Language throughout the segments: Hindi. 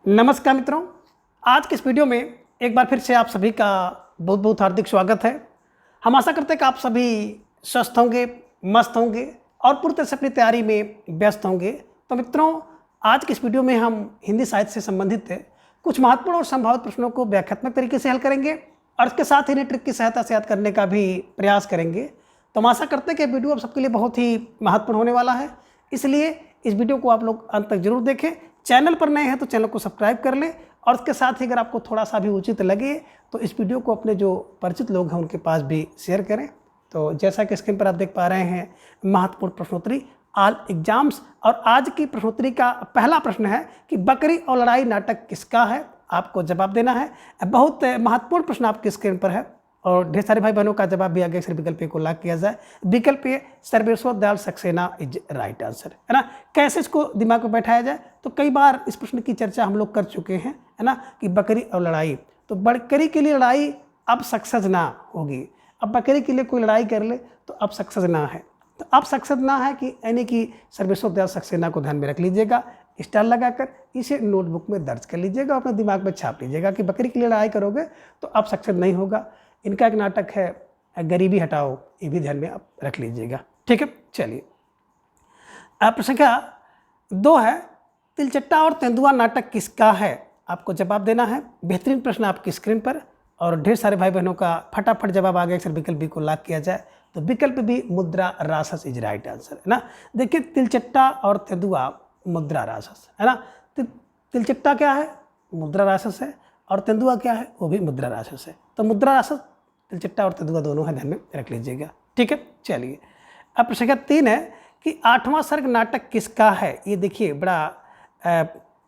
नमस्कार मित्रों, आज के इस वीडियो में एक बार फिर से आप सभी का बहुत बहुत हार्दिक स्वागत है। हम आशा करते हैं कि आप सभी स्वस्थ होंगे, मस्त होंगे और पूरी तरह से अपनी तैयारी में व्यस्त होंगे। तो मित्रों, आज के इस वीडियो में हम हिंदी साहित्य से संबंधित कुछ महत्वपूर्ण और संभावित प्रश्नों को व्याख्यात्मक तरीके से हल करेंगे और इसके साथ ही ट्रिक की सहायता से याद करने का भी प्रयास करेंगे। तो हम आशा करते हैं कि वीडियो आप सबके लिए बहुत ही महत्वपूर्ण होने वाला है, इसलिए इस वीडियो को आप लोग अंत तक जरूर देखें। चैनल पर नए हैं तो चैनल को सब्सक्राइब कर लें और इसके साथ ही अगर आपको थोड़ा सा भी उचित लगे तो इस वीडियो को अपने जो परिचित लोग हैं उनके पास भी शेयर करें। तो जैसा कि स्क्रीन पर आप देख पा रहे हैं, महत्वपूर्ण प्रश्नोत्तरी ऑल एग्जाम्स, और आज की प्रश्नोत्तरी का पहला प्रश्न है कि बकरी और लड़ाई नाटक किसका है। आपको जवाब देना है। बहुत महत्वपूर्ण प्रश्न आपकी स्क्रीन पर है और ढेर सारे भाई बहनों का जवाब भी आगे विकल्प को लॉक किया जाए। विकल्प A Sarveshwar Dayal Saxena is right answer, है ना। कैसे इसको दिमाग में बैठाया जाए, तो कई बार इस प्रश्न की चर्चा हम लोग कर चुके हैं, है ना, कि बकरी और लड़ाई। तो बकरी के लिए लड़ाई अब सक्सेस ना होगी। अब बकरी के लिए कोई लड़ाई कर ले तो अब सक्सेस ना है। तो अब सक्सेस ना है कि यानी कि सर्वेश्वर दयाल सक्सेना को ध्यान में रख लीजिएगा, स्टार लगाकर इसे नोटबुक में दर्ज कर लीजिएगा, अपने दिमाग में छाप लीजिएगा कि बकरी के लिए लड़ाई करोगे तो अब सक्सेस नहीं होगा। इनका एक नाटक है गरीबी हटाओ, ये भी ध्यान में आप रख लीजिएगा, ठीक है। चलिए, प्रश्न संख्या 2 है, तिलचट्टा और तेंदुआ नाटक किसका है। आपको जवाब देना है। बेहतरीन प्रश्न आपकी स्क्रीन पर और ढेर सारे भाई बहनों का फटाफट जवाब आ गया। विकल्प बी को लॉक किया जाए तो विकल्प बी मुद्रा रासस इज राइट आंसर, है ना। देखिए, तिलचट्टा और तेंदुआ मुद्रा रासस, है ना। तिलचट्टा क्या है, मुद्रा रासस है, और तेंदुआ क्या है, वो भी मुद्रा रासस है। तो मुद्रा रासस तिलचट्टा और तेंदुआ दोनों है, ध्यान में रख लीजिएगा, ठीक है। चलिए, अब प्रश्न संख्या 3 है कि 8वां सर्ग नाटक किसका है। ये देखिए, बड़ा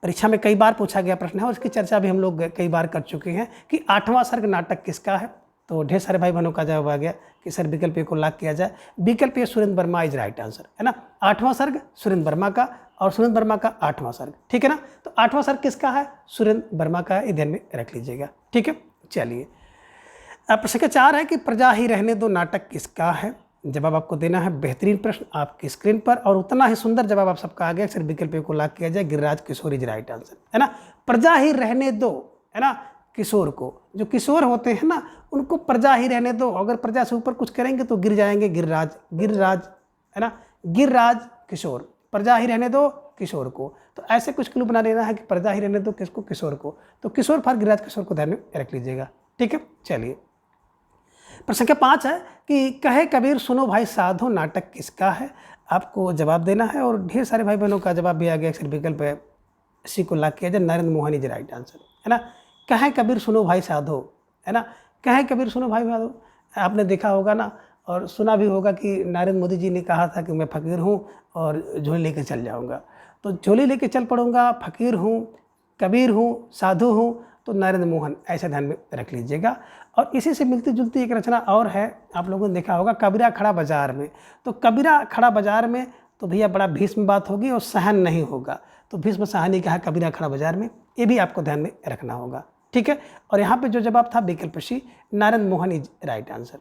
परीक्षा में कई बार पूछा गया प्रश्न है और इसकी चर्चा भी हम लोग कई बार कर चुके हैं कि 8वां सर्ग नाटक किसका है। तो ढेर सारे भाई बहनों का जवाब आ गया कि सर विकल्प ए को लॉक किया जाए। विकल्प A Surendra Verma is right answer, है ना। 8वां सर्ग सुरेंद्र वर्मा का और सुरेंद्र वर्मा का 8वां सर्ग, ठीक है ना। तो 8वां सर्ग किसका है, सुरेंद्र वर्मा का है, ये ध्यान में रख लीजिएगा, ठीक है। चलिए, प्रश्न संख्या 4 है कि प्रजा ही रहने दो नाटक किसका है। जवाब आपको देना है। बेहतरीन प्रश्न आपकी स्क्रीन पर और उतना ही सुंदर जवाब आप सबका आ गया। सिर्फ विकल्प को लॉक किया जाए, Giriraj Kishore is right answer, है ना। प्रजा ही रहने दो, है ना। किशोर को, जो किशोर होते हैं ना, उनको प्रजा ही रहने दो। अगर प्रजा से ऊपर कुछ करेंगे तो गिर जाएंगे। गिरिराज, है ना, गिरिराज किशोर, प्रजा ही रहने दो किशोर को। तो ऐसे कुछ क्लू बना लेना है कि प्रजा ही रहने दो किसको, किशोर को। तो किशोर फॉर गिरिराज किशोर को ध्यान में रख लीजिएगा, ठीक है। चलिए, प्रश्न संख्या 5 है कि कहे कबीर सुनो भाई साधो नाटक किसका है। आपको जवाब देना है और ढेर सारे भाई बहनों का जवाब भी आ गया। विकल्प है सी को लॉक किया जाए, Narendra Mohan is right answer, है ना। कहे कबीर सुनो भाई साधो, है ना। कहे कबीर सुनो भाई साधो, आपने देखा होगा ना और सुना भी होगा कि नरेंद्र मोदी जी ने कहा था कि मैं फ़कीर हूँ और झोली लेके चल जाऊँगा। तो झोली लेके चल पड़ूँगा, फ़कीर हूँ, कबीर हूँ, साधु हूँ, तो नरेंद्र मोहन, ऐसे ध्यान में रख लीजिएगा। और इसी से मिलती जुलती एक रचना और है, आप लोगों ने देखा होगा, कबीरा खड़ा बाजार में। तो कबीरा खड़ा बाजार में तो भैया बड़ा भीष्म बात होगी और सहन नहीं होगा। तो भीष्म सहनी कहा कबीरा खड़ा बाजार में, ये भी आपको ध्यान में रखना होगा, ठीक है। और यहाँ पे जो जवाब था विकल्प C, Narendra Mohan is right answer.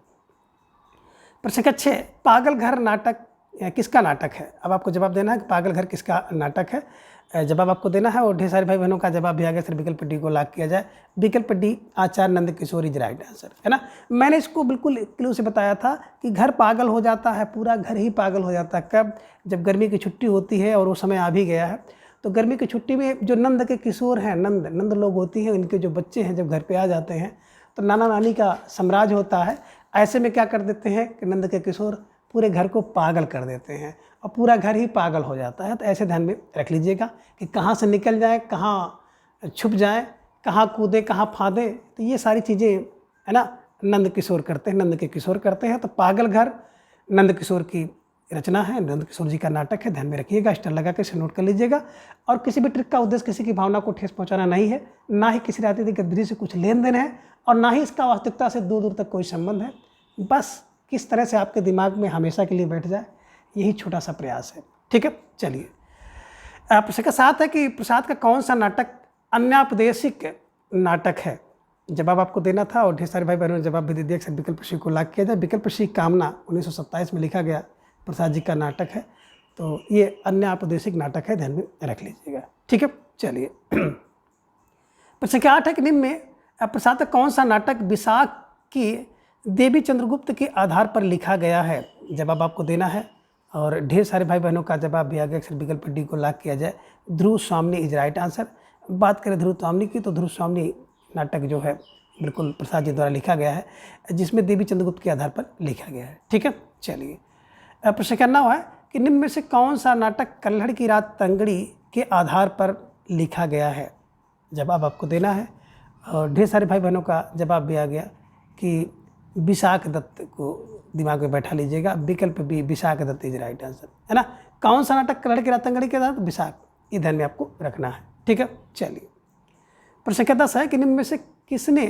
प्रश्न संख्या 6, पागल घर नाटक किसका नाटक है। अब आपको जवाब देना है कि पागल घर किसका नाटक है। जवाब आपको देना है और ढेर सारे भाई बहनों का जवाब भी आ गया। सिर्फ विकल्प डी को लॉक किया जाए। विकल्प D Acharya Nand Kishore is right answer, है ना। मैंने इसको बिल्कुल क्लू से बताया था कि घर पागल हो जाता है, पूरा घर ही पागल हो जाता है। कब, जब गर्मी की छुट्टी होती है और वो समय आ भी गया है। तो गर्मी की छुट्टी में जो नंद के किशोर हैं, नंद लोग होती हैं, इनके जो बच्चे हैं जब घर पर आ जाते हैं तो नाना नानी का साम्राज्य होता है। ऐसे में क्या कर देते हैं कि नंद के किशोर पूरे घर को पागल कर देते हैं और पूरा घर ही पागल हो जाता है। तो ऐसे ध्यान में रख लीजिएगा कि कहाँ से निकल जाए, कहाँ छुप जाए, कहाँ कूदे, कहाँ फांदे। तो ये सारी चीज़ें, है ना, नंद किशोर करते हैं, नंद के किशोर करते हैं। तो पागल घर नंद किशोर की रचना है, नंद किशोर जी का नाटक है, ध्यान में रखिएगा, स्टार लगा के इसे नोट कर लीजिएगा। और किसी भी ट्रिक का उद्देश्य किसी की भावना को ठेस पहुँचाना नहीं है, ना ही किसी राजनीतिक गतिविधि से कुछ लेन देन है और ना ही इसका वास्तविकता से दूर दूर तक कोई संबंध है। बस किस तरह से आपके दिमाग में हमेशा के लिए बैठ जाए, यही छोटा सा प्रयास है, ठीक है। चलिए, प्रश्न का 7 है कि प्रसाद का कौन सा नाटक अन्यापदेशिक नाटक है। जवाब आपको देना था और ढेर सारे भाई बहनों ने जवाब भी दे दिया। विकल्प सी को लॉक किया जाए। विकल्प सी कामना 1927 में लिखा गया प्रसाद जी का नाटक है। तो ये अन्यापदेशिक नाटक है, ध्यान में रख लीजिएगा, ठीक है। चलिए, प्रश्न संख्या 8 है कि निम्न में प्रसाद कौन सा नाटक विशाख की देवी चंद्रगुप्त के आधार पर लिखा गया है? जवाब आपको देना है और ढेर सारे भाई बहनों का जवाब भी आ गया। अक्सर विकल्प डी को लॉक किया जाए। ध्रुव स्वामिनी इज राइट आंसर। बात करें ध्रुव स्वामिनी की तो ध्रुव स्वामिनी नाटक जो है बिल्कुल प्रसाद जी द्वारा लिखा गया है, जिसमें देवी चंद्रगुप्त के आधार पर लिखा गया है। ठीक है, चलिए प्रश्न संख्या 9 है कि निम्न में से कौन सा नाटक कल्हड़ की रात तंगड़ी के आधार पर लिखा गया है? जवाब आपको देना है और ढेर सारे भाई बहनों का जवाब भी आ गया कि विशाख दत्त को दिमाग में बैठा लीजिएगा। विकल्प B Vishakh Datt is right answer, है ना। कौन सा नाटक कल्हड़ की रात तंगड़ी के आधार पर? विशाख, ये ध्यान में आपको रखना है। ठीक है, चलिए प्रश्न संख्या 10 है कि निम्न में से किसने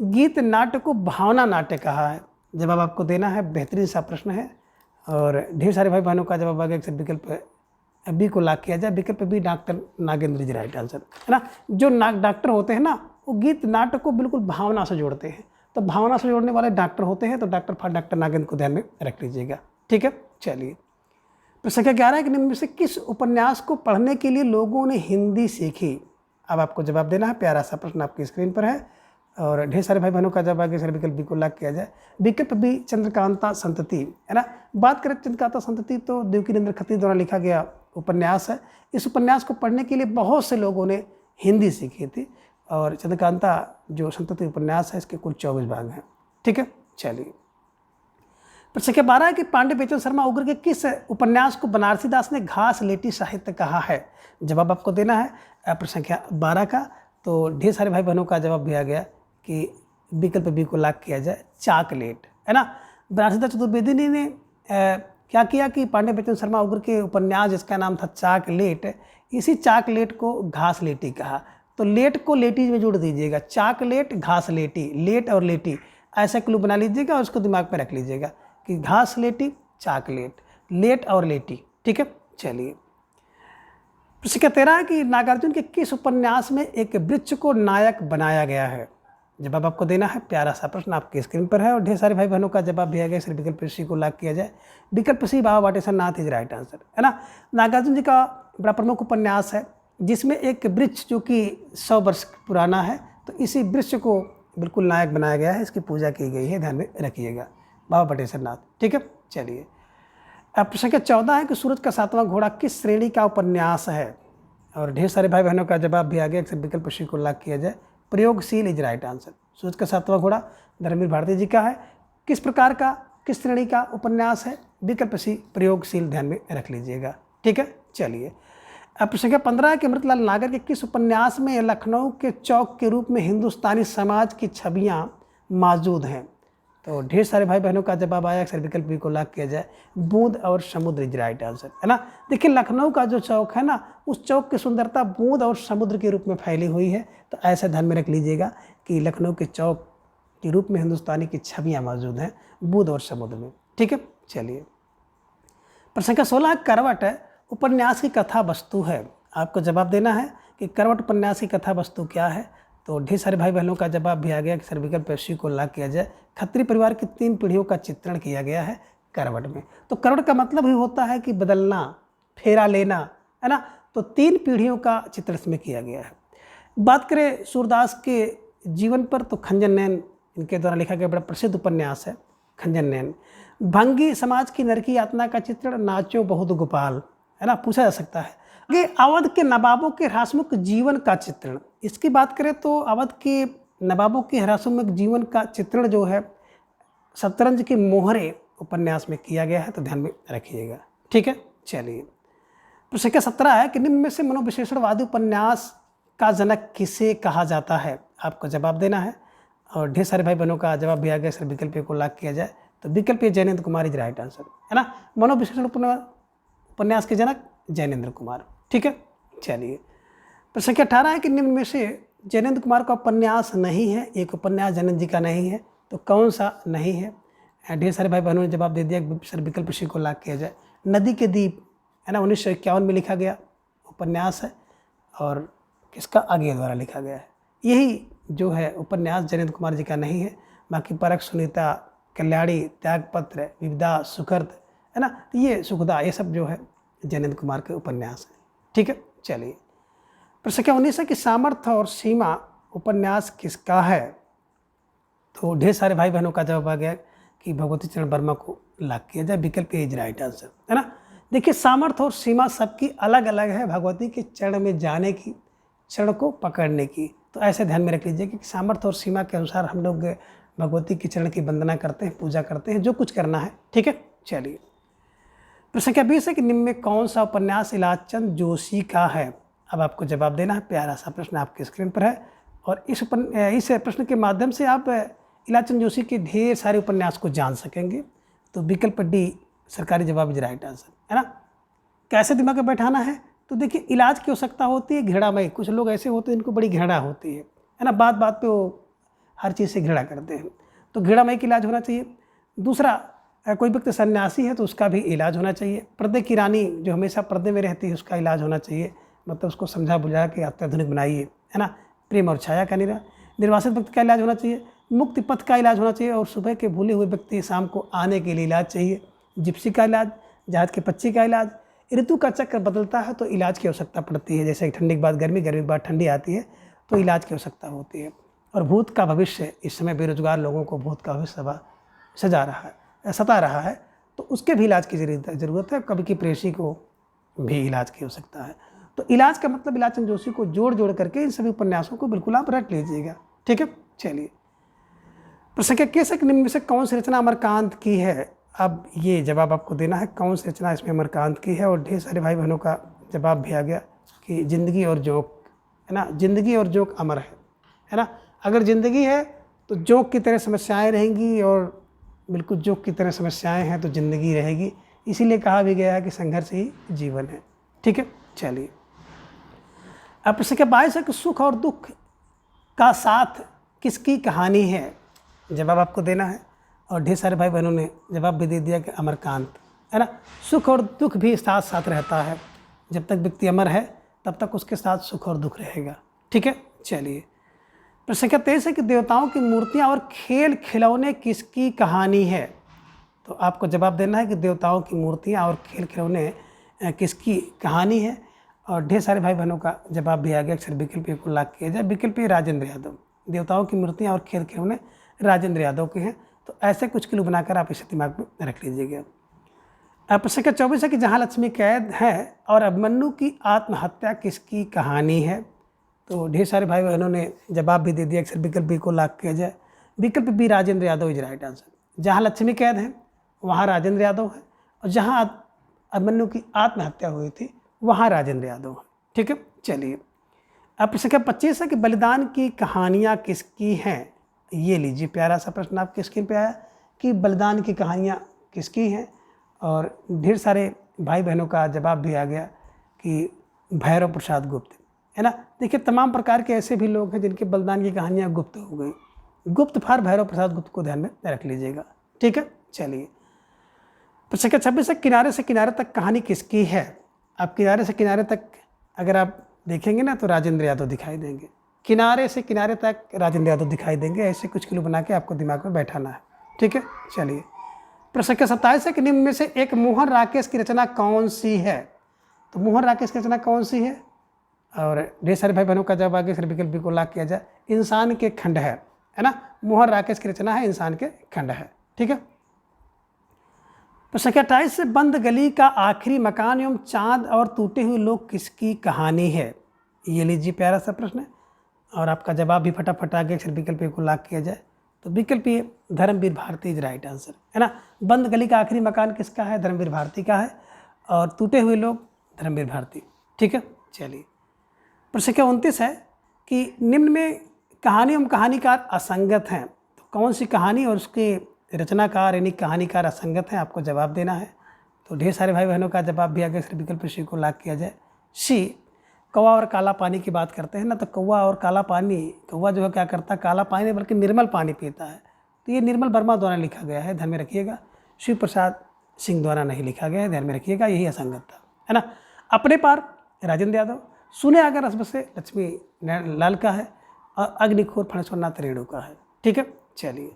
गीत नाट्य को भावना नाट्य कहा है? जवाब आपको देना है। बेहतरीन सा प्रश्न है और ढेर सारे भाई बहनों का जवाब आ गया। विकल्प बी को लॉक किया जाए। विकल्प बी डॉक्टर नागेंद्र जी राइट आंसर, है ना। जो डॉक्टर होते हैं ना, वो गीत नाट्य को बिल्कुल भावना से जोड़ते हैं, तो भावना से जोड़ने वाले डॉक्टर होते हैं, तो डॉक्टर नागेंद्र को ध्यान में रख लीजिएगा। ठीक है, चलिए प्रश्न संख्या 11 है कि निम्न में से किस उपन्यास को पढ़ने के लिए लोगों ने हिंदी सीखी? अब आपको जवाब देना है। प्यारा सा प्रश्न आपकी स्क्रीन पर है और ढेर सारे भाई बहनों का जवाब आगे सर विकल्प बी को लॉक किया जाए। विकल्प बी चंद्रकांता संतति, है ना। बात करें चंद्रकांता संतति तो देवकीनंदन खत्री द्वारा लिखा गया उपन्यास है। इस उपन्यास को पढ़ने के लिए बहुत से लोगों ने हिंदी सीखी थी और चंद्रकांता जो संतति उपन्यास है इसके कुल 24 भाग हैं। ठीक है, चलिए प्रश्न संख्या 12 है कि पांडे बेचन शर्मा उग्र के किस उपन्यास को बनारसी दास ने घास लेटी साहित्य कहा है? जवाब आपको देना है प्रश्न संख्या 12 का। तो ढेर सारे भाई बहनों का जवाब भी आ गया कि विकल्प बी को लॉक किया जाए, चाकलेट, है ना। बनारसी दास चतुर्वेदी ने क्या किया कि पांडे बेचन शर्मा उग्र के उपन्यास जिसका नाम था चाकलेट, इसी चाकलेट को घास लेटी कहा। तो लेट को लेटी में जोड़ दीजिएगा, चाकलेट घास लेटी, लेट और लेटी ऐसा क्लू बना लीजिएगा और उसको दिमाग में रख लीजिएगा कि घास लेटी चाकलेट, लेट और लेटी। ठीक है, चलिए प्रश्न संख्या 13 है कि नागार्जुन के किस उपन्यास में एक वृक्ष को नायक बनाया गया है? जवाब आपको देना है। प्यारा सा प्रश्न आपकी स्क्रीन पर है और ढेर सारे भाई बहनों का जवाब दिया गया। सिर्फ विकल्प सी को लॉक किया जाए। विकल्प सी बाबा वाटेश्वर नाथ इज राइट आंसर, है ना। नागार्जुन जी का बड़ा प्रमुख उपन्यास है जिसमें एक वृक्ष जो कि 100 वर्ष पुराना है, तो इसी वृक्ष को बिल्कुल नायक बनाया गया है, इसकी पूजा की गई है, ध्यान में रखिएगा, बाबा बटेश्वर नाथ। ठीक है, चलिए प्रश्न संख्या 14 है कि सूरज का 7वां घोड़ा किस श्रेणी का उपन्यास है? और ढेर सारे भाई बहनों का जवाब भी आ गया। अक्सर विकल्प सी को लॉक किया जाए। प्रयोगशील इज राइट आंसर। सूरज का 7वां घोड़ा धर्मवीर भारती जी का है। किस प्रकार का, किस श्रेणी का उपन्यास है? विकल्प सी प्रयोगशील, ध्यान में रख लीजिएगा। ठीक है, चलिए प्रश्न संख्या 15 है कि अमृतलाल नागर के किस उपन्यास में लखनऊ के चौक के रूप में हिंदुस्तानी समाज की छवियाँ मौजूद हैं? तो ढेर सारे भाई बहनों का जवाब आया। अक्सर विकल्प बी को लॉक किया जाए। बूंद और समुद्र इज राइट आंसर, है ना। देखिए लखनऊ का जो चौक है ना, उस चौक की सुंदरता बूंद और समुद्र के रूप में फैली हुई है, तो ऐसा ध्यान में रख लीजिएगा कि लखनऊ के चौक के रूप में हिंदुस्तानी की छवियाँ मौजूद हैं बूंद और समुद्र में। ठीक है, चलिए प्रश्न संख्या 16 करवट उपन्यास की कथा वस्तु है। आपको जवाब देना है कि करवट उपन्यास की कथा वस्तु क्या है। तो ढेर सारे भाई बहनों का जवाब भी आ गया कि सर विकल्प सी को लॉक किया जाए। खत्री परिवार की 3 पीढ़ियों का चित्रण किया गया है करवट में। तो करवट का मतलब ही होता है कि बदलना, फेरा लेना, है ना। तो 3 पीढ़ियों का चित्रण इसमें किया गया है। बात करें सूरदास के जीवन पर तो खंजन नैन इनके द्वारा लिखा गया बड़ा प्रसिद्ध उपन्यास है खंजन नैन। भंगी समाज की नरकी यातना का चित्रण नाचो बहुत गोपाल, है ना, पूछा जा सकता है। आगे अवध के नवाबों के ह्रासमुख जीवन का चित्रण, इसकी बात करें तो अवध के नवाबों के ह्रासमुख जीवन का चित्रण जो है शतरंज के मोहरे उपन्यास में किया गया है, तो ध्यान में रखिएगा। ठीक है, चलिए प्रश्न संख्या 17 है कि निम्न में से मनोविश्लेषणवादी उपन्यास का जनक किसे कहा जाता है? आपको जवाब देना है और ढेर सारे भाई बहनों का जवाब भी आ गया। सर विकल्प को लॉक किया जाए। तो विकल्प Jainendra Kumar is right answer, है ना। मनोविश्लेषण उपन्यास के जनक जैनेन्द्र कुमार। ठीक है, चलिए प्रश्न संख्या 18 है कि निम्न में से जैनेन्द्र कुमार का उपन्यास नहीं है, एक उपन्यास जैनेन्द्र जी का नहीं है, तो कौन सा नहीं है? ढेर सारे भाई बहनों ने जवाब दे दिया। सर विकल्प सी को लॉक किया जाए। नदी के द्वीप, है ना, 1951 में लिखा गया उपन्यास है और किसका? आगे द्वारा लिखा गया है। यही जो है उपन्यास जैनेन्द्र कुमार जी का नहीं है। बाकी परख, सुनीता, कल्याणी, त्यागपत्र, विविधा, सुखर्द, है ना, तो ये सुखदा, ये सब जो है जैनेन्द्र कुमार के उपन्यास हैं। ठीक है, चलिए प्रश्न संख्या 19 है कि सामर्थ्य और सीमा उपन्यास किसका है? तो ढेर सारे भाई बहनों का जवाब आ गया कि भगवती चरण वर्मा को लॉक किया जाए, विकल्प ए इज राइट आंसर, है ना। देखिए सामर्थ्य और सीमा सबकी अलग अलग है भगवती के चरण में जाने की, चरण को पकड़ने की। तो ऐसे ध्यान में रख लीजिए कि सामर्थ्य और सीमा के अनुसार हम लोग भगवती के चरण की वंदना करते हैं, पूजा करते हैं, जो कुछ करना है, ठीक है। चलिए प्रश्न संख्या 20 है कि निम्न में कौन सा उपन्यास इलाचंद जोशी का है? अब आपको जवाब देना है। प्यारा सा प्रश्न आपके स्क्रीन पर है और इस प्रश्न के माध्यम से आप इलाचंद जोशी के ढेर सारे उपन्यास को जान सकेंगे। तो विकल्प डी सरकारी जवाब इज राइट आंसर, है ना। कैसे दिमाग में बैठाना है? तो देखिए इलाज की आवश्यकता होती है घृणामय। कुछ लोग ऐसे होते हैं इनको बड़ी घृणा होती है ना, बात बात पे वो हर चीज़ से घृणा करते हैं। तो घृणामय का इलाज होना चाहिए। दूसरा, कोई व्यक्ति सन्यासी है तो उसका भी इलाज होना चाहिए। पर्दे की रानी जो हमेशा पर्दे में रहती है उसका इलाज होना चाहिए, मतलब उसको समझा बुझा के अत्याधुनिक बनाइए, है ना। प्रेम और छाया का निर्वासित व्यक्ति का इलाज होना चाहिए। मुक्ति पथ का इलाज होना चाहिए। और सुबह के भूले हुए व्यक्ति शाम को आने के लिए इलाज चाहिए। जिप्सी का इलाज, जहाज के पक्षी का इलाज। ऋतु का चक्र बदलता है तो इलाज की आवश्यकता पड़ती है, जैसे ठंडी के बाद गर्मी, गर्मी के बाद ठंडी आती है तो इलाज की आवश्यकता होती है। और भूत का भविष्य, इस समय बेरोजगार लोगों को भूत का भविष्य सता रहा है तो उसके भी इलाज की ज़रूरत है। कभी की प्रेसी को भी इलाज की आवश्यकता है। तो इलाज का मतलब इलाचंद जोशी को जोड़ जोड़ करके इन सभी उपन्यासों को बिल्कुल आप रख लीजिएगा, ठीक है। चलिए प्रश्न संख्या 21 है कि निम्न में से कौन सी रचना अमरकांत की है? अब ये जवाब आपको देना है, कौन सी रचना इसमें अमरकांत की है। और ढेर सारे भाई बहनों का जवाब भी आ गया कि जिंदगी और जोक, है ना। जिंदगी और जोक अमर है ना। अगर जिंदगी है तो जोक की तरह समस्याएं रहेंगी और बिल्कुल जोक की तरह समस्याएं हैं तो जिंदगी रहेगी। इसीलिए कहा भी गया है कि संघर्ष ही जीवन है, ठीक है। चलिए अब प्रश्न संख्या 22 है कि सुख और दुख का साथ किसकी कहानी है? जवाब आपको देना है और ढेर सारे भाई बहनों ने जवाब भी दे दिया कि अमरकांत, है ना। सुख और दुख भी साथ साथ रहता है। जब तक व्यक्ति अमर है तब तक उसके साथ सुख और दुख रहेगा, ठीक है। चलिए प्रश्न संख्या 23 है कि देवताओं की मूर्तियां और खेल खिलौने किसकी कहानी है? तो आपको जवाब देना है कि देवताओं की मूर्तियां और खेल खिलौने किसकी कहानी है। और ढेर सारे भाई बहनों का जवाब भी आ गया, अक्सर विकल्प को लॉक किया जाए। विकल्प राजेंद्र यादव, देवताओं की मूर्तियां और खेल खिलौने राजेंद्र यादव के हैं। तो ऐसे कुछ क्लू बनाकर आप इसे दिमाग में रख लीजिएगा। प्रश्न संख्या 24 है कि जहाँ लक्ष्मी कैद है और अभिमन्यु की आत्महत्या किसकी कहानी है? तो ढेर सारे भाई बहनों ने जवाब भी दे दिया, अक्सर विकल्प बी को लॉक किया जाए। विकल्प B Rajendra Yadav is right answer. जहाँ लक्ष्मी कैद है वहाँ राजेंद्र यादव है और जहाँ अभिमन्यु की आत्महत्या हुई थी वहाँ राजेंद्र यादव है, ठीक है। चलिए अब प्रश्न संख्या 25 है कि बलिदान की कहानियाँ किसकी हैं? ये लीजिए प्यारा सा प्रश्न आपके स्क्रीन पे आया कि बलिदान की कहानियाँ किसकी हैं। और ढेर सारे भाई बहनों का जवाब भी आ गया कि भैरव प्रसाद गुप्त, है ना। देखिए तमाम प्रकार के ऐसे भी लोग हैं जिनके बलिदान की कहानियाँ गुप्त हो गई। गुप्त फार भैरव प्रसाद गुप्त को ध्यान में रख लीजिएगा, ठीक है। चलिए प्रश्न संख्या 26 है किनारे से किनारे तक कहानी किसकी है? अब किनारे से किनारे तक अगर आप देखेंगे ना तो राजेंद्र यादव दिखाई देंगे। किनारे से किनारे तक राजेंद्र यादव दिखाई देंगे। ऐसे कुछ क्लू बना के आपको दिमाग में बैठाना है, ठीक है। चलिए प्रश्न संख्या 27 है कि निम्न में से एक मोहन राकेश की रचना कौन सी है? तो मोहन राकेश की रचना कौन सी है? और ढेर सारे भाई बहनों का जवाब आगे सिर्फ विकल्प को लॉक किया जाए। इंसान के खंड है ना। मोहन राकेश की रचना है इंसान के खंड है, ठीक है। तो संख्या 28 से बंद गली का आखिरी मकान एवं चांद और टूटे हुए लोग किसकी कहानी है? ये लीजिए प्यारा सा प्रश्न है और आपका जवाब भी फटाफट आगे सिर्फ विकल्प को लॉक किया जाए। तो विकल्प ये Dharamvir Bharati is right answer, है ना। बंद गली का आखिरी मकान किसका है? धर्मवीर भारती का है। और टूटे हुए लोग धर्मवीर भारती, ठीक है। चलिए प्रश्न संख्या 29 है कि निम्न में कहानी एवं कहानीकार असंगत हैं। तो कौन सी कहानी और उसके रचनाकार यानी कहानीकार असंगत हैं? आपको जवाब देना है। तो ढेर सारे भाई बहनों का जवाब भी आगे सिर्फ विकल्प सी को लॉक किया जाए। सी कौवा और काला पानी की बात करते हैं ना। तो कौवा और काला पानी, कौवा जो है क्या करता है? काला पानी बल्कि निर्मल पानी पीता है। तो ये निर्मल वर्मा द्वारा लिखा गया है, ध्यान में रखिएगा। शिव प्रसाद सिंह द्वारा नहीं लिखा गया है, ध्यान में रखिएगा। यही असंगत था, है ना। अपने पार राजेंद्र यादव, सुने अगर रस्म से लक्ष्मी लाल का है और अग्निखोर फणेश्वरनाथ रेणु का है, ठीक है। चलिए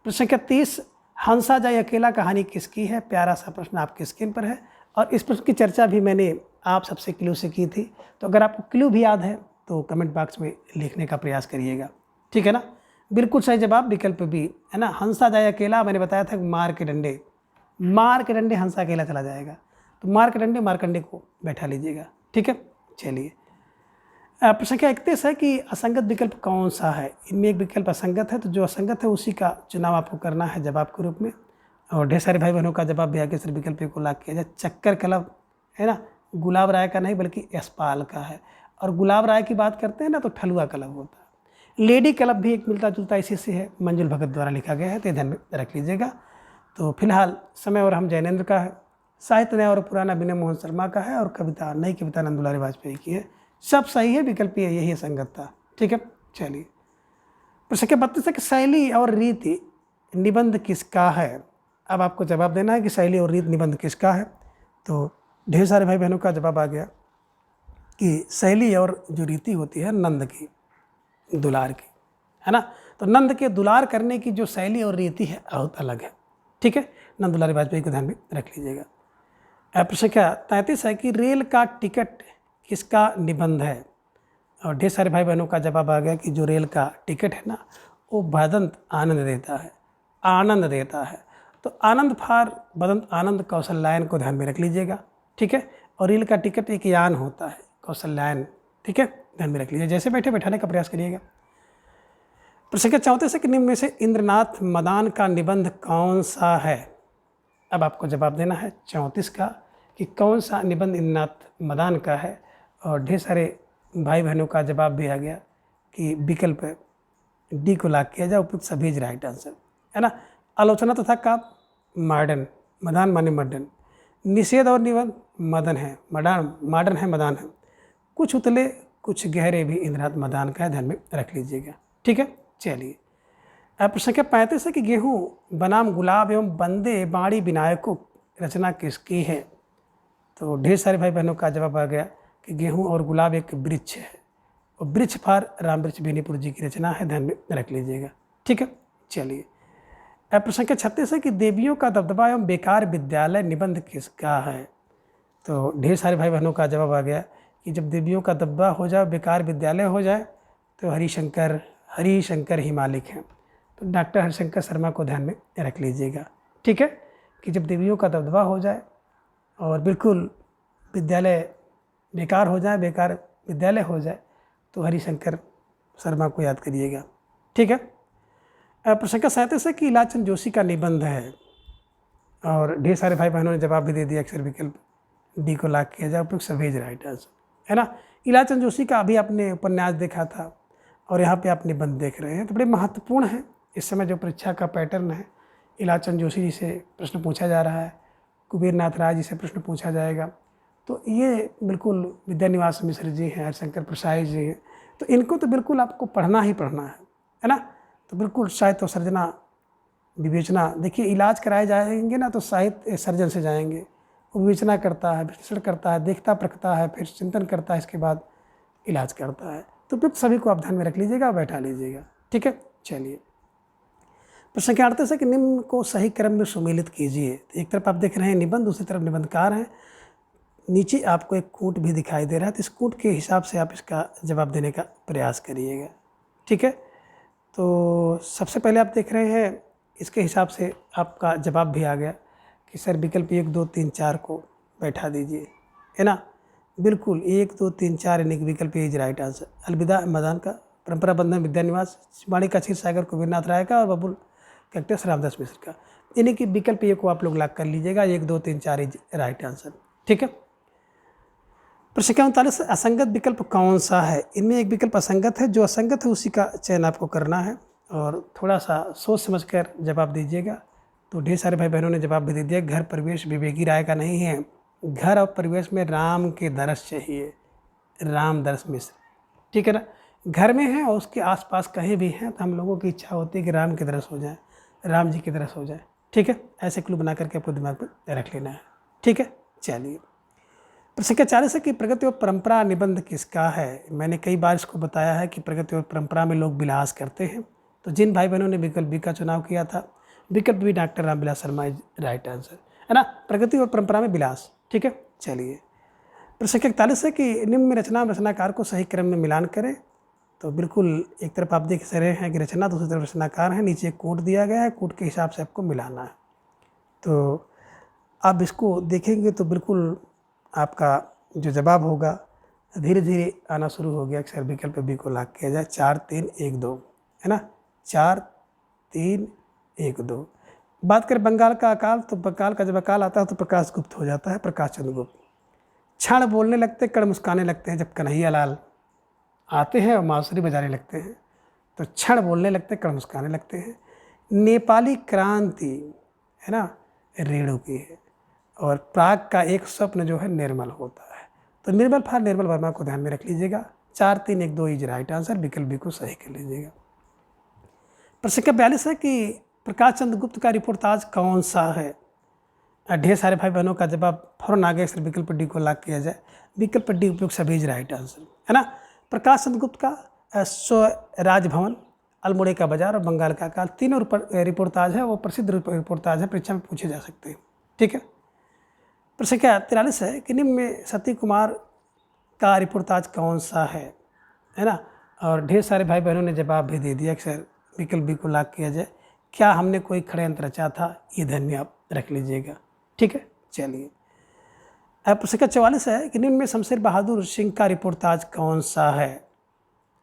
प्रश्न संख्या 30 हंसा जाए अकेला कहानी किसकी है? प्यारा सा प्रश्न आपके स्क्रीन पर है और इस प्रश्न की चर्चा भी मैंने आप सबसे क्लू से की थी। तो अगर आपको क्लू भी याद है तो कमेंट बॉक्स में लिखने का प्रयास करिएगा, ठीक है ना। बिल्कुल सही जवाब विकल्प बी है ना, हंसा जाए अकेला। मैंने बताया था मार के डंडे हंसा अकेला चला जाएगा, तो मार के डंडे मारकंडे को बैठा लीजिएगा, ठीक है। चलिए प्रश्न संख्या 31 है कि असंगत विकल्प कौन सा है। इनमें एक विकल्प असंगत है, तो जो असंगत है उसी का चुनाव आपको करना है जवाब के रूप में। और ढेर सारे भाई बहनों का जवाब भी आगे सर विकल्प को ला किया जाए। चक्कर कलब है ना, गुलाब राय का नहीं बल्कि यशपाल का है। और गुलाब राय की बात करते हैं ना तो ठलुआ क्लब होता है। लेडी क्लब भी एक मिलता जुलता इसी से है, मंजुल भगत द्वारा लिखा गया है, तो ध्यान में रख लीजिएगा। तो फिलहाल समय और हम जैनेन्द्र का है, साहित्य नया और पुराना विनय मोहन शर्मा का है, और कविता नई कविता नंद दुलारी वाजपेयी की है। सब सही है, विकल्प यही संगत था, ठीक है। चलिए प्रश्न के 32 है कि शैली और रीति निबंध किसका है। अब आपको जवाब देना है कि शैली और रीति निबंध किसका है। तो ढेर सारे भाई बहनों का जवाब आ गया कि शैली और जो रीति होती है नंद की दुलार की, है ना। तो नंद के दुलार करने की जो शैली और रीति है बहुत अलग है, ठीक है। नंद दुलारी वाजपेयी को ध्यान में रख लीजिएगा। प्रश्न क्या 33 है कि रेल का टिकट किसका निबंध है। और ढेर सारे भाई बहनों का जवाब आ गया कि जो रेल का टिकट है ना वो बदंत आनंद देता है, आनंद देता है। तो आनंद फार बदंत आनंद कौशल्यायन को ध्यान में रख लीजिएगा, ठीक है। और रेल का टिकट एक यान होता है कौशल्यायन, ठीक है, ध्यान में रख लीजिए। जैसे बैठे बैठाने का प्रयास करिएगा। प्रश्न के 34 है कि निम्न में से इंद्रनाथ मदान का निबंध कौन सा है। अब आपको जवाब देना है 34 का कि कौन सा निबंध इंद्रनाथ मदान का है। और ढेर सारे भाई बहनों का जवाब भी आ गया कि विकल्प डी को लाग किया जाए, उपयुक्त सभी इज राइट आंसर, है ना। आलोचना तथा काव्य मॉडर्न, मदान माने मॉडर्न। निषेध और निबंध मदन है, मॉडर्न है, मदान है। कुछ उतले कुछ गहरे भी इंद्रनाथ मदान का है, ध्यान में रख लीजिएगा, ठीक है। चलिए प्रश्न के 35 है कि गेहूँ बनाम गुलाब एवं बंदे बाड़ी विनायकों रचना किसकी है। तो ढेर सारे भाई बहनों का जवाब आ गया कि गेहूँ और गुलाब एक वृक्ष है, और वृक्ष फार राम वृक्ष बेनीपुर जी की रचना है, ध्यान में रख लीजिएगा, ठीक है। चलिए प्रश्न के 36 है कि देवियों का दबदबा एवं बेकार विद्यालय निबंध किसका है। तो ढेर सारे भाई बहनों का जवाब आ गया कि जब देवियों का दबदबा हो जाए, बेकार विद्यालय हो जाए, तो हरिशंकर ही मालिक हैं। तो डॉक्टर हरिशंकर शर्मा को ध्यान में रख लीजिएगा, ठीक है, कि जब देवियों का दबदबा हो जाए और बिल्कुल विद्यालय बेकार हो जाए, बेकार विद्यालय हो जाए, तो हरिशंकर शर्मा को याद करिएगा, ठीक है। प्रश्न का 37 है कि इलाचंद जोशी का निबंध है। और ढेर सारे भाई बहनों ने जवाब भी दे दिया, अक्सर विकल्प डी को लाग किया जाए, उपयुक्त सभी इज राइट आंसर, है ना। इलाचंद जोशी का अभी आपने उपन्यास देखा था और यहाँ पे आप निबंध देख रहे हैं, तो बड़े महत्वपूर्ण है। इस समय जो परीक्षा का पैटर्न है, इलाचंद जोशी जी से प्रश्न पूछा जा रहा है, कुबेर नाथ राय जी से प्रश्न पूछा जाएगा। तो ये बिल्कुल विद्यानिवास मिश्र जी हैं, हरिशंकर प्रसाद जी हैं, तो इनको तो बिल्कुल आपको पढ़ना ही पढ़ना है ना। तो बिल्कुल साहित्य सर्जना विवेचना, देखिए इलाज कराए जाएंगे ना तो साहित्य सर्जन से जाएंगे, वो विवेचना करता है, विश्लेषण करता है, देखता परखता है, फिर चिंतन करता है, इसके बाद इलाज करता है। तो बिल्कुल सभी को आप ध्यान में रख लीजिएगा, बैठा लीजिएगा, ठीक है। चलिए प्रश्न के 38 है कि निम्न को सही क्रम में सुमेलित कीजिए। तो एक तरफ आप देख रहे हैं निबंध, दूसरी तरफ निबंधकार हैं, नीचे आपको एक कूट भी दिखाई दे रहा है, तो इस कूट के हिसाब से आप इसका जवाब देने का प्रयास करिएगा, ठीक है। तो सबसे पहले आप देख रहे हैं, इसके हिसाब से आपका जवाब भी आ गया कि सर विकल्प 1 2 3 4 को बैठा दीजिए, है ना। बिल्कुल 1 2 3 4 यानी कि विकल्प इज राइट आंसर। अलविदा मदान का, परंपरा बंधन विद्यानिवास, वाणिका क्षीर सागर कुबेरनाथ राय का, और बबुल कैक्टस रामदास मिश्र का, यानी कि विकल्प ए को आप लोग लाग कर लीजिएगा। 1 2 3 4 इज राइट आंसर, ठीक है। प्रश्न के 39 असंगत विकल्प कौन सा है। इनमें एक विकल्प असंगत है, जो असंगत है उसी का चयन आपको करना है, और थोड़ा सा सोच समझकर जवाब दीजिएगा। तो ढेर सारे भाई बहनों ने जवाब भी दे दिया, घर परिवेश विवेकी राय का नहीं है, घर और परिवेश में राम के दरस चाहिए, रामदरस मिश्र, ठीक है ना। घर में है और उसके आसपास कहीं भी हैं, तो हम लोगों की इच्छा होती है कि राम के दरस हो जाए, राम जी की दरस हो जाए, ठीक है। ऐसे क्लू बना करके आपको दिमाग में रख लेना है, ठीक है। चलिए प्रश्न के 40 है कि प्रगति और परंपरा निबंध किसका है। मैंने कई बार इसको बताया है कि प्रगति और परंपरा में लोग विलास करते हैं, तो जिन भाई बहनों ने विकल्प बी का चुनाव किया था, विकल्प B doctor Ramvilas Sharma is right answer, है ना। प्रगति और परंपरा में विलास, ठीक है। चलिए प्रश्न 41 है कि निम्न में रचनाकार को सही क्रम में मिलान करें। तो बिल्कुल एक तरफ आप देख रहे हैं कि रचना, दूसरी तरफ रचनाकार है, नीचे कोट दिया गया है, कोट के हिसाब से आपको मिलाना है। तो आप इसको देखेंगे तो बिल्कुल आपका जो जवाब होगा धीरे धीरे आना शुरू हो गया। अक्सर विकल्प बी को लॉक किया जाए। 4 3 1 2 है ना, 4 3 1 2। बात करें बंगाल का अकाल, तो बंगाल का जब अकाल आता है तो प्रकाश गुप्त हो जाता है, प्रकाश चंद्र गुप्त। क्षण बोलने लगते, कण मुस्काने लगते हैं। जब कन्हैया लाल आते हैं और बांसुरी बजाने लगते हैं तो क्षण बोलने लगते, कण मुस्काने लगते हैं। नेपाली क्रांति है ना रेणु की है। और प्राग का एक स्वप्न जो है निर्मल होता है। तो निर्मल फॉर निर्मल वर्मा को ध्यान में रख लीजिएगा। 4 3 1 2 इज राइट आंसर, विकल्प बी को सही कर लीजिएगा। प्रश्न 42 है कि प्रकाश चंद्र गुप्त का रिपोर्टाज कौन सा है। ढेर सारे भाई बहनों का जवाब फौरन आगे अक्सर विकल्प डी को लॉक किया जाए। विकल्प डी उपयुक्त सभी इज राइट आंसर है ना। प्रकाश चंद्र गुप्त का राजभवन, अल्मोड़े का बाजार और बंगाल का अकाल, तीनों रिपोर्टाज है वो प्रसिद्ध रिपोर्टाज है, परीक्षा में पूछे जा सकते हैं। ठीक है। प्रश्न 43 है कि निम्न में सती कुमार का रिपोर्टाज कौन सा है ना। और ढेर सारे भाई बहनों ने जवाब भी दे दिया। अक्सर विकल्प बी को लॉक किया जाए। क्या हमने कोई षड्यंत्र रचा था, ये ध्यान में आप रख लीजिएगा। ठीक है, चलिए। अब प्रश्न 44 है कि निम्न में शमशेर बहादुर सिंह का रिपोर्टाज कौन सा है।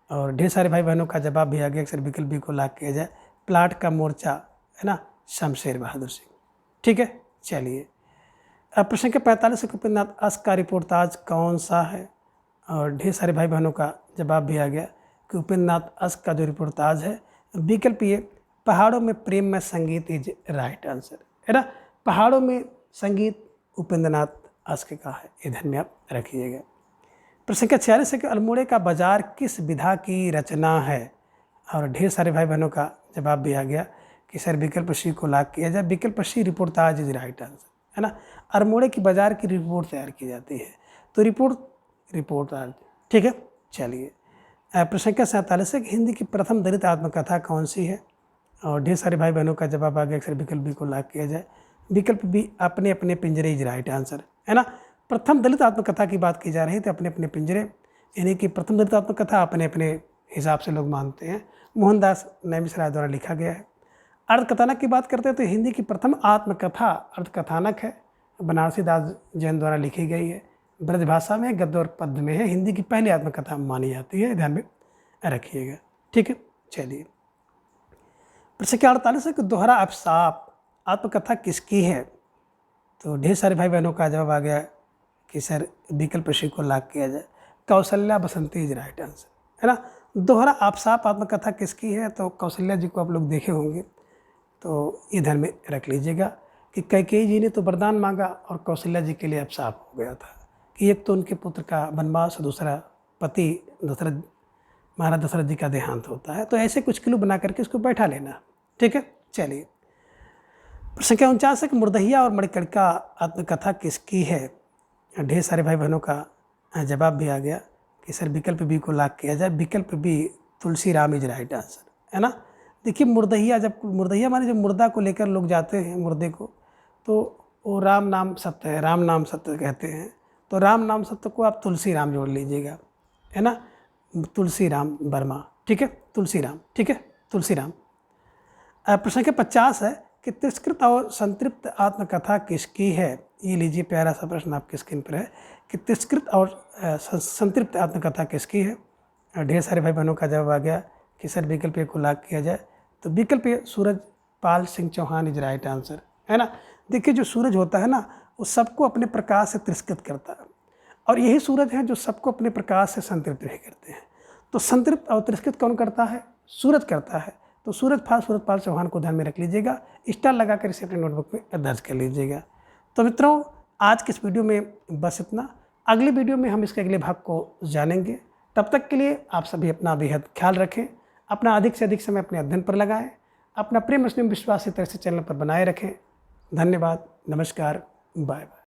और ढेर सारे भाई बहनों का जवाब भी आ गया। अक्सर विकल्प बी को लॉक किया जाए। प्लाट का मोर्चा है ना, शमशेर बहादुर सिंह। ठीक है, चलिए। अब प्रश्न 45 है कि उपेंद्रनाथ अश्क का रिपोर्टाज कौन सा है। और ढेर सारे भाई बहनों का जवाब भी आ गया कि उपेंद्रनाथ अश्क का जो रिपोर्टाज है विकल्प ये पहाड़ों में प्रेम में संगीत इज राइट आंसर है ना। पहाड़ों में संगीत उपेंद्रनाथ अश्क का है, ये ध्यान में आप रखिएगा। प्रश्न 46 है कि अल्मोड़े का बाजार किस विधा की रचना है। और ढेर सारे भाई बहनों का जवाब भी आ गया कि सर विकल्प सी को लॉक किया जाए। विकल्प सी रिपोर्टाज इज राइट आंसर है ना। अल्मोड़े की बाजार की रिपोर्ट तैयार की जाती है, तो रिपोर्ट ठीक है, चलिए। प्रश्न 47 है कि हिंदी की प्रथम दलित आत्मकथा कौन सी है। और ढेर सारे भाई बहनों का जवाब आ गया। अक्सर विकल्प बी को लॉक किया जाए। विकल्प बी अपने अपने पिंजरे इज राइट आंसर है ना। प्रथम दलित आत्मकथा की बात की जा रही है तो अपने अपने पिंजरे, यानी कि प्रथम दलित आत्मकथा अपने अपने हिसाब से लोग मानते हैं। मोहनदास नैमिषराय द्वारा लिखा गया है। अर्धकथानक की बात करते हैं तो हिंदी की प्रथम आत्मकथा अर्धकथानक है, बनारसी दास जैन द्वारा लिखी गई है, ब्रजभाषा में, गद्य और पद्य में है। हिंदी की पहली आत्मकथा मानी जाती है, ध्यान में रखिएगा। ठीक है, चलिए। प्रश्न 48 है कि दोहरा अभिशाप आत्मकथा किसकी है। तो ढेर सारे भाई बहनों का जवाब आ गया कि सर विकल्प सी को लॉक किया जाए। कौशल्या बसंती इज राइट आंसर है ना। दोहरा अभिशाप आत्मकथा किसकी है, तो कौशल्या जी को आप लोग देखे होंगे, तो ये ध्यान में रख लीजिएगा कि कैकेयी जी ने तो वरदान मांगा और कौशल्या जी के लिए अभिशाप हो गया था कि एक तो उनके पुत्र का वनवास, दूसरा पति दशरथ महाराज दशरथ जी का देहांत होता है। तो ऐसे कुछ क्लू बना करके इसको बैठा लेना। ठीक है, चलिए। प्रश्न 49 है कि मुर्दहिया और मणिकर्णिका आत्मकथा किसकी है। ढेर सारे भाई बहनों का जवाब भी आ गया कि सर विकल्प बी को लॉक किया जाए। विकल्प B Tulsi Ram is right answer है ना। देखिए मुर्दहिया माने जब मुर्दा को लेकर लोग जाते हैं मुर्दे को, तो वो राम नाम सत्य है, राम नाम सत्य कहते हैं। तो राम नाम सत्य को आप तुलसी राम जोड़ लीजिएगा है ना। तुलसी राम वर्मा, ठीक है, तुलसी राम, ठीक है, तुलसी राम। प्रश्न के 50 है कि तिरस्कृत और संतृप्त आत्मकथा किसकी है। ये लीजिए, प्यारा सा प्रश्न आपकी स्क्रीन पर है कि तिरस्कृत और संतृप्त आत्मकथा किसकी है। ढेर सारे भाई बहनों का जवाब आ गया कि सर विकल्प ए को लॉक किया जाए। तो विकल्प A Surajpal Singh Chauhan is right answer है ना। देखिए जो सूरज होता है ना, वो सबको अपने प्रकाश से तिरस्कृत करता है, और यही सूरज है जो सबको अपने प्रकाश से संतृप्त भी करते हैं। तो संतृप्त और तिरस्कृत कौन करता है, सूरज करता है। तो सूरजपाल चौहान को ध्यान में रख लीजिएगा, स्टार लगाकर इसे अपने नोटबुक में दर्ज कर लीजिएगा। तो मित्रों, आज के इस वीडियो में बस इतना। अगले वीडियो में हम इसके अगले भाग को जानेंगे। तब तक के लिए आप सभी अपना बेहद ख्याल रखें, अपना अधिक से अधिक समय अपने अध्ययन पर लगाएं, अपना प्रेम स्नेह विश्वास इस तरह से चैनल पर बनाए रखें। धन्यवाद, नमस्कार, बाय बाय।